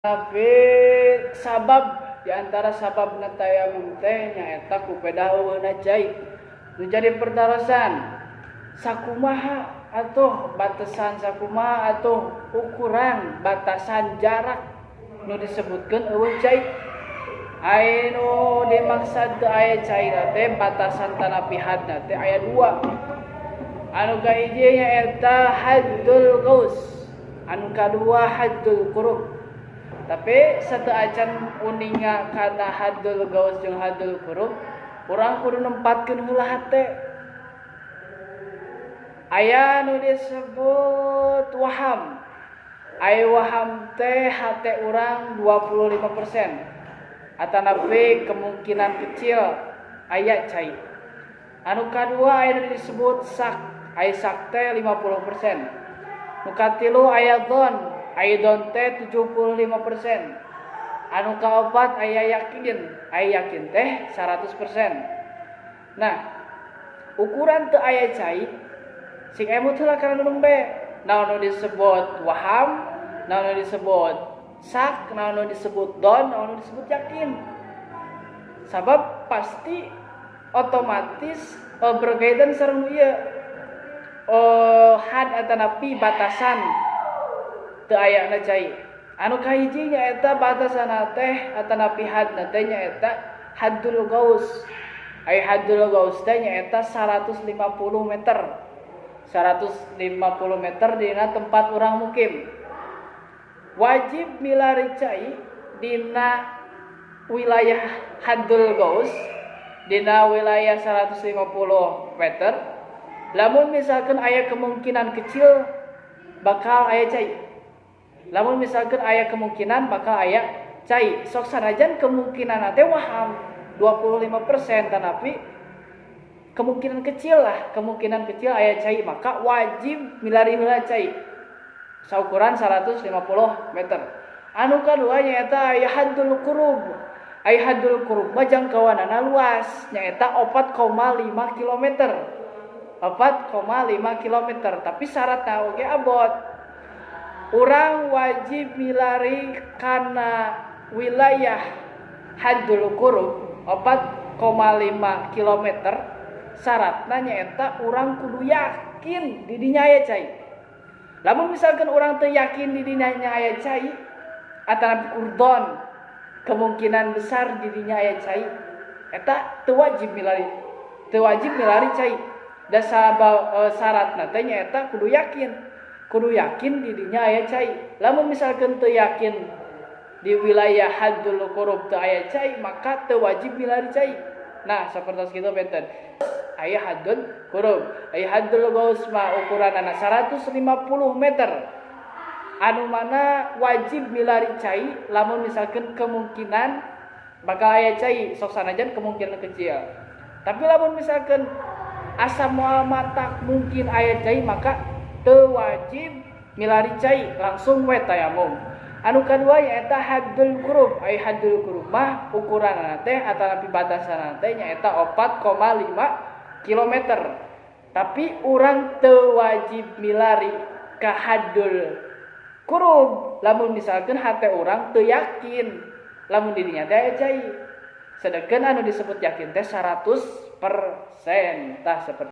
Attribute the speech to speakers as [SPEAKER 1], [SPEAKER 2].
[SPEAKER 1] Tapi sabab di antara sabab na tayamum teh nyaeta ku pedaheueuna cai. Nu jadi pertarasan sakumaha atuh batasan sakumaha atuh ukuran batasan jarak nu disebutkeun eueuh cai. Anu dimaksud teu aya caina teh batasan tanapihadna teh aya dua. Anu kahiji nyaeta haddul ghaus, anu kadua haddul qurub. Tapi satu acan uninga kana haddul gaus jeung haddul qurub, urang kudu nempatkeun heula hate. Aya nu disebut waham. Aya waham teh hate urang 25%. Atanapi kemungkinan kecil aya cai. Anu kadua aya nu disebut sak. Aya sak teh 50%. Nu katilu aya dzon. Aidon teh 75%. Anu kaopat aya yakin teh 100%. Nah, ukuran teu aya cai sing emut heula kana nu be. Naon nu disebut waham, naon nu disebut sak, naon nu disebut don, naon nu disebut yakin. Sabab pasti otomatis berkaitan sareng ieu had atanapi batasan teu aya na cai. Anu kahiji nyaeta batasana teh atanapi hadna teh nyaeta haddul gaus. Ai haddul gaus teh nyaeta 150 meter. 150 meter dina tempat urang mukim. Wajib milari cai dina wilayah haddul gaus, dina wilayah 150 meter. Lamun misalkan aya kemungkinan kecil bakal aya cai. Lamun misalkan aya kemungkinan bakal aya cai, sok sanajan kemungkinan teh waham 25% tanapi kemungkinan kecil aya cai, maka wajib milari heula cai saukuran 150 meter. Anu kadua nyaeta aya haddul qurub. Aya haddul qurub mah jangkauanana luas nyaeta 4,5 km. 4,5 km, tapi syaratna oge abot. Urang wajib milari kana wilayah haddul qurub 4,5 km. Syaratna nyaeta urang kudu yakin di dinya aya cai. Lamun misalkan urang teu yakin di dinya aya cai, atanapi kurdon kemungkinan besar di dinya aya cai, eta teu wajib milari cai. Da sabab syaratna teh nyaeta kudu yakin di dinya aya cai. Lamun misalkan teu yakin di wilayah haddul qurub teu aya cai, maka teu wajib milari cai. Nah, sapertos kitu benten. Aya haddul qurub, aya haddul gaus mah ukuranana 150 meter. Anu mana wajib milari cai lamun misalkan kemungkinan bakal aya cai, sok sanajan kemungkinan kecil. Tapi lamun misalkan asa moal matak mungkin aya cai, maka teu wajib milari cai, langsung we tayamum. Anu kadua nyaeta haddul qurub. Ai haddul qurub mah ukuranna teh atanapi batasanna teh nyaeta 4,5 km. Tapi urang teu wajib milari ka haddul qurub lamun misalkan hate urang teu yakin lamun di dinya teh aya cai. Sedengkeun anu disebut yakin teh 100%. Tah seperti